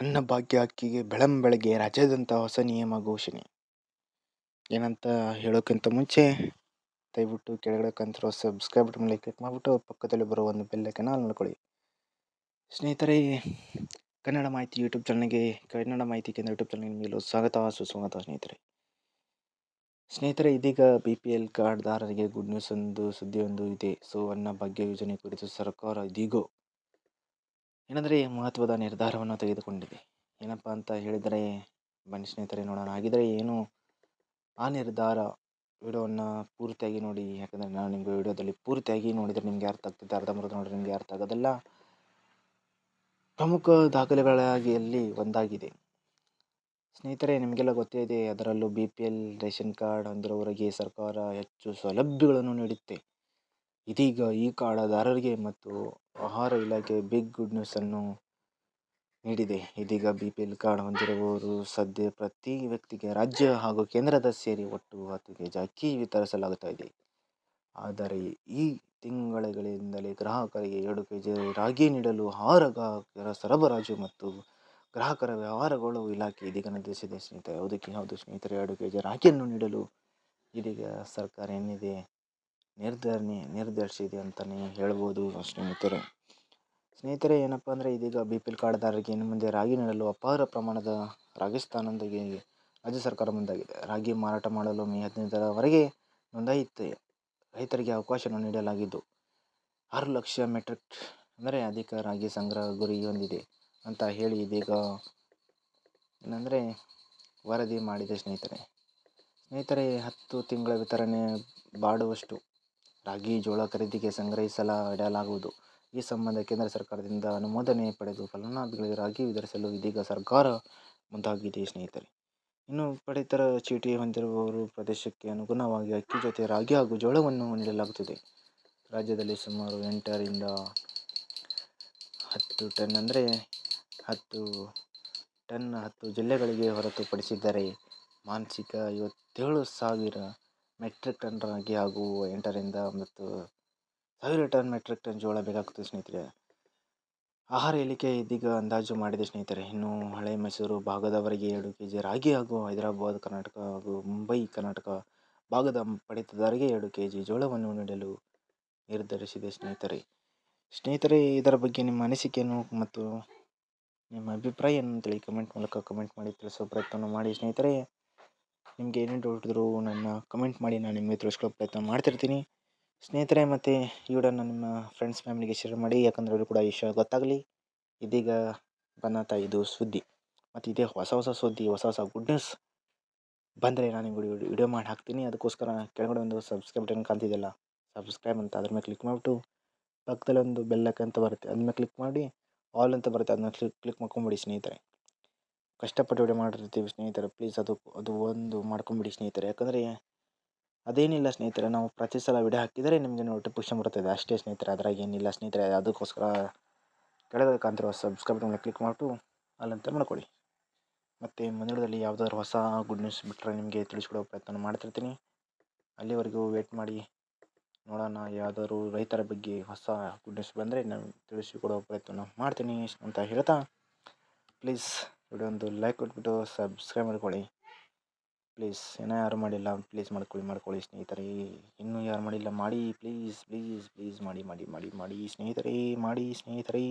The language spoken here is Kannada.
ಅನ್ನಭಾಗ್ಯ ಅಕ್ಕಿಗೆ ಬೆಳ್ಳಂಬೆಳಗ್ಗೆ ರಾಜ್ಯಾದ್ಯಂತ ಹೊಸ ನಿಯಮ ಘೋಷಣೆ. ಏನಂತ ಹೇಳೋಕ್ಕಿಂತ ಮುಂಚೆ ದಯವಿಟ್ಟು ಕೆಳಗಡೆ ಕಾಣ್ತಿರೋ ಸಬ್ಸ್ಕ್ರೈಬ್ ಬಟನ್ ಮೇಲೆ ಕ್ಲಿಕ್ ಮಾಡಿಬಿಟ್ಟು ಪಕ್ಕದಲ್ಲಿ ಬರೋ ಒಂದು ಬೆಲ್ ಐಕಾನ್ ಆಲ್ ಮಾಡ್ಕೊಳ್ಳಿ. ಸ್ನೇಹಿತರೆ, ಕನ್ನಡ ಮಾಹಿತಿ ಯೂಟ್ಯೂಬ್ ಚಾನಲ್ಗೆ, ಕನ್ನಡ ಮಾಹಿತಿ ಕೇಂದ್ರ ಯೂಟ್ಯೂಬ್ ಚಾನಲ್ಗೆ ನಿಮಗೆಲ್ಲೂ ಸ್ವಾಗತ ಸುಸ್ವಾಗತ. ಸ್ನೇಹಿತರೆ, ಇದೀಗ BPL ಕಾರ್ಡ್ದಾರರಿಗೆ ಗುಡ್ ನ್ಯೂಸ್ ಸುದ್ದಿಯೊಂದು ಇದೆ. ಸೊ ಅನ್ನಭಾಗ್ಯ ಯೋಜನೆ ಕುರಿತು ಸರ್ಕಾರ ಇದೀಗ ಏನಂದರೆ ಮಹತ್ವದ ನಿರ್ಧಾರವನ್ನು ತೆಗೆದುಕೊಂಡಿದೆ. ಏನಪ್ಪ ಅಂತ ಹೇಳಿದರೆ ಬನ್ನಿ ಸ್ನೇಹಿತರೆ ನೋಡೋಣ. ಹಾಗಿದ್ರೆ ಏನು ಆ ನಿರ್ಧಾರ, ವಿಡಿಯೋವನ್ನು ಪೂರ್ತಿಯಾಗಿ ನೋಡಿ. ಯಾಕಂದರೆ ನಾನು ನಿಮಗೆ ವಿಡಿಯೋದಲ್ಲಿ ಪೂರ್ತಿಯಾಗಿ ನೋಡಿದರೆ ನಿಮಗೆ ಅರ್ಥ ಆಗ್ತದೆ, ಅರ್ಧಂಬರ್ಧ ನೋಡಿದ್ರೆ ನಿಮಗೆ ಅರ್ಥ ಆಗೋದಲ್ಲ. ಪ್ರಮುಖ ದಾಖಲೆಗಳಲ್ಲಿ ಒಂದಾಗಿದೆ ಸ್ನೇಹಿತರೆ. ನಿಮಗೆಲ್ಲ ಗೊತ್ತೇ ಇದೆ, ಅದರಲ್ಲೂ BPL ರೇಷನ್ ಕಾರ್ಡ್ ಹೊಂದಿರುವವರಿಗೆ ಸರ್ಕಾರ ಹೆಚ್ಚು ಸೌಲಭ್ಯಗಳನ್ನು ನೀಡುತ್ತೆ. ಇದೀಗ ಈ ಕಾರ್ಡ್ದಾರರಿಗೆ ಮತ್ತು ಆಹಾರ ಇಲಾಖೆ ಬಿಗ್ ಗುಡ್ ನ್ಯೂಸ್ ಅನ್ನು ನೀಡಿದೆ. ಇದೀಗ BPL ಕಾರ್ಡ್ ಹೊಂದಿರುವವರು ಸದ್ಯ ಪ್ರತಿ ವ್ಯಕ್ತಿಗೆ ರಾಜ್ಯ ಹಾಗೂ ಕೇಂದ್ರದ ಸೇರಿ ಒಟ್ಟು 10 ಕೆಜಿ ಅಕ್ಕಿ ವಿತರಿಸಲಾಗುತ್ತಾ ಇದೆ. ಆದರೆ ಈ ತಿಂಗಳಿಂದಲೇ ಗ್ರಾಹಕರಿಗೆ 2 ಕೆಜಿ ರಾಗಿ ನೀಡಲು ಆಹಾರ ಗ್ರಾಹಕರ ಸರಬರಾಜು ಮತ್ತು ಗ್ರಾಹಕರ ವ್ಯವಹಾರಗಳು ಇಲಾಖೆ ಇದೀಗ ನಿರ್ಧರಿಸಿದೆ ಸ್ನೇಹಿತರೆ. ಹೌದು ಸ್ನೇಹಿತರೆ, 2 ಕೆಜಿ ರಾಗಿಯನ್ನು ನೀಡಲು ಇದೀಗ ಸರ್ಕಾರ ಏನಿದೆ ನಿರ್ಧರಿಸಿದೆ ಅಂತಲೇ ಹೇಳ್ಬೋದು ಸ್ನೇಹಿತರೆ. ಏನಪ್ಪ ಅಂದರೆ ಇದೀಗ BPL ಕಾರ್ಡ್ದಾರರಿಗೆ ಇನ್ನು ಮುಂದೆ ರಾಗಿ ನೀಡಲು ಅಪಾರ ಪ್ರಮಾಣದ ರಾಜಸ್ಥಾನದೊಂದಿಗೆ ರಾಜ್ಯ ಸರ್ಕಾರ ಮುಂದಾಗಿದೆ. ರಾಗಿ ಮಾರಾಟ ಮಾಡಲು ಮೇ 15ರವರೆಗೆ ನೋಂದಾಯಿತ ರೈತರಿಗೆ ಅವಕಾಶವನ್ನು ನೀಡಲಾಗಿದ್ದು 6 ಲಕ್ಷ ಮೆಟ್ರಿಕ್ ಅಂದರೆ ಅಧಿಕ ರಾಗಿ ಸಂಗ್ರಹ ಗುರಿ ಹೊಂದಿದೆ ಅಂತ ಹೇಳಿ ಇದೀಗ ಏನಂದರೆ ವರದಿ ಮಾಡಿದೆ ಸ್ನೇಹಿತರೆ. 10 ತಿಂಗಳ ವಿತರಣೆ ಮಾಡುವಷ್ಟು ರಾಗಿ ಜೋಳ ಖರೀದಿಗೆ ಇಡಲಾಗುವುದು. ಈ ಸಂಬಂಧ ಕೇಂದ್ರ ಸರ್ಕಾರದಿಂದ ಅನುಮೋದನೆ ಪಡೆದು ಫಲಾನುಭವಿಗಳಿಗೆ ರಾಗಿ ವಿತರಿಸಲು ಇದೀಗ ಸರ್ಕಾರ ಮುಂದಾಗಿದೆ ಸ್ನೇಹಿತರೆ. ಇನ್ನು ಪಡಿತರ ಚೀಟಿ ಹೊಂದಿರುವವರು ಪ್ರದೇಶಕ್ಕೆ ಅನುಗುಣವಾಗಿ ಅಕ್ಕಿ ಜೊತೆ ರಾಗಿ ಹಾಗೂ ಜೋಳವನ್ನು ನೀಡಲಾಗುತ್ತದೆ. ರಾಜ್ಯದಲ್ಲಿ ಸುಮಾರು 8ರಿಂದ 10 ಟನ್ ಅಂದರೆ 10 ಜಿಲ್ಲೆಗಳಿಗೆ ಹೊರತುಪಡಿಸಿದರೆ ಮಾನಸಿಕ 57,000 ಮೆಟ್ರಿಕ್ ಟನ್ ರಾಗಿ ಹಾಗೂ 8ರಿಂದ 10,000 ಟನ್ ಮೆಟ್ರಿಕ್ ಟನ್ ಜೋಳ ಬೇಕಾಗುತ್ತದೆ ಸ್ನೇಹಿತರೆ. ಆಹಾರ ಇಲಾಖೆ ಇದೀಗ ಅಂದಾಜು ಮಾಡಿದೆ ಸ್ನೇಹಿತರೆ. ಇನ್ನು ಹಳೆ ಮೈಸೂರು ಭಾಗದವರಿಗೆ 2 ಕೆಜಿ ರಾಗಿ ಹಾಗೂ ಹೈದರಾಬಾದ್ ಕರ್ನಾಟಕ ಹಾಗೂ ಮುಂಬೈ ಕರ್ನಾಟಕ ಭಾಗದ ಪಡಿತರದಾರರಿಗೆ 2 ಕೆಜಿ ಜೋಳವನ್ನು ನೀಡಲು ನಿರ್ಧರಿಸಿದೆ ಸ್ನೇಹಿತರೆ. ಇದರ ಬಗ್ಗೆ ನಿಮ್ಮ ಅನಿಸಿಕೆಯನ್ನು ಮತ್ತು ನಿಮ್ಮ ಅಭಿಪ್ರಾಯ ಅಂತೇಳಿ ಕಮೆಂಟ್ ಮೂಲಕ ಕಮೆಂಟ್ ಮಾಡಿ ತಿಳಿಸೋ ಪ್ರಯತ್ನ ಮಾಡಿ ಸ್ನೇಹಿತರೆ. ನಿಮಗೆ ಏನೇನು ಡೌಟ್ ಇದ್ದರೂ ನನ್ನ ಕಮೆಂಟ್ ಮಾಡಿ, ನಾನು ನಿಮಗೆ ತಿಳಿಸ್ಕೊಳ್ಳೋ ಪ್ರಯತ್ನ ಮಾಡ್ತಿರ್ತೀನಿ ಸ್ನೇಹಿತರೆ. ಮತ್ತು ಈ ವಿಡಿಯೋನ ನಿಮ್ಮ ಫ್ರೆಂಡ್ಸ್ ಫ್ಯಾಮಿಲಿಗೆ ಶೇರ್ ಮಾಡಿ, ಯಾಕಂದರೆ ಅವರು ಕೂಡ ಈ ವಿಷಯ ಗೊತ್ತಾಗಲಿ. ಇದೀಗ ಬಂದಂಥ ಇದು ಸುದ್ದಿ, ಮತ್ತು ಇದೇ ಹೊಸ ಸುದ್ದಿ, ಹೊಸ ಗುಡ್ ನ್ಯೂಸ್ ಬಂದರೆ ನಾನು ವಿಡಿಯೋ ಮಾಡಿ ಹಾಕ್ತೀನಿ. ಅದಕ್ಕೋಸ್ಕರ ಕೆಳಗಡೆ ಒಂದು ಸಬ್ಸ್ಕ್ರೈಬ್ ಬಟನ್ ಕಾಣ್ತಿದೆಯಲ್ಲ, ಸಬ್ಸ್ಕ್ರೈಬ್ ಅಂತ ಅದ್ರ ಮೇಲೆ ಕ್ಲಿಕ್ ಮಾಡಿಬಿಟ್ಟು ಪಕ್ಕದಲ್ಲಿ ಒಂದು ಬೆಲ್ ಐಕಾನ್ ಅಂತ ಬರುತ್ತೆ, ಅದ್ರ ಮೇಲೆ ಕ್ಲಿಕ್ ಮಾಡಿ ಆಲ್ ಅಂತ ಬರುತ್ತೆ, ಅದನ್ನ ಕ್ಲಿಕ್ ಮಾಡ್ಕೊಂಬಿಡಿ ಸ್ನೇಹಿತರೆ. ಕಷ್ಟಪಟ್ಟು ವಿಡಿಯೋ ಮಾಡಿರ್ತೀವಿ ಸ್ನೇಹಿತರೆ, ಪ್ಲೀಸ್ ಅದು ಒಂದು ಮಾಡ್ಕೊಂಬಿಡಿ ಸ್ನೇಹಿತರೆ. ಯಾಕಂದರೆ ಅದೇನಿಲ್ಲ ಸ್ನೇಹಿತರೆ, ನಾವು ಪ್ರತಿ ಸಲ ವಿಡಿಯೋ ಹಾಕಿದರೆ ನಿಮಗೆ ನೋಟಿಫಿಕೇಶನ್ ಬರ್ತದೆ ಅಷ್ಟೇ ಸ್ನೇಹಿತರೆ, ಅದ್ರಾಗ ಏನಿಲ್ಲ ಸ್ನೇಹಿತರೆ. ಅದಕ್ಕೋಸ್ಕರ ಕೆಳಗಡೆ ಕಾಣ್ತಿರೋ ಸಬ್ಸ್ಕ್ರೈಬ್ ಮೇಲೆ ಕ್ಲಿಕ್ ಮಾಡಿಬಿಟ್ಟು ಅಲ್ಲಂತ ಮಾಡ್ಕೊಳ್ಳಿ. ಮತ್ತು ಮುಂದಿನದಲ್ಲಿ ಯಾವುದಾದ್ರು ಹೊಸ ಗುಡ್ ನ್ಯೂಸ್ ಬಿಟ್ಟರೆ ನಿಮಗೆ ತಿಳಿಸ್ಕೊಡೋ ಪ್ರಯತ್ನ ಮಾಡ್ತಿರ್ತೀನಿ. ಅಲ್ಲಿವರೆಗೂ ವೇಟ್ ಮಾಡಿ ನೋಡೋಣ. ಯಾವುದಾದ್ರು ರೈತರ ಬಗ್ಗೆ ಹೊಸ ಗುಡ್ ನ್ಯೂಸ್ ಬಂದರೆ ನಾನು ತಿಳಿಸಿಕೊಡೋ ಪ್ರಯತ್ನ ಮಾಡ್ತೀನಿ ಅಂತ ಹೇಳ್ತಾ, ಪ್ಲೀಸ್ ವಿಡಿಯೋ ಒಂದು ಲೈಕ್ ಕೊಟ್ಬಿಟ್ಟು ಸಬ್ಸ್ಕ್ರೈಬ್ ಮಾಡ್ಕೊಳ್ಳಿ ಪ್ಲೀಸ್. ಏನೋ ಯಾರು ಮಾಡಿಲ್ಲ ಪ್ಲೀಸ್ ಮಾಡ್ಕೊಳ್ಳಿ ಸ್ನೇಹಿತರೆ. ಇನ್ನೂ ಯಾರು ಮಾಡಿಲ್ಲ ಮಾಡಿ, ಪ್ಲೀಸ್ ಮಾಡಿ ಸ್ನೇಹಿತರೆ.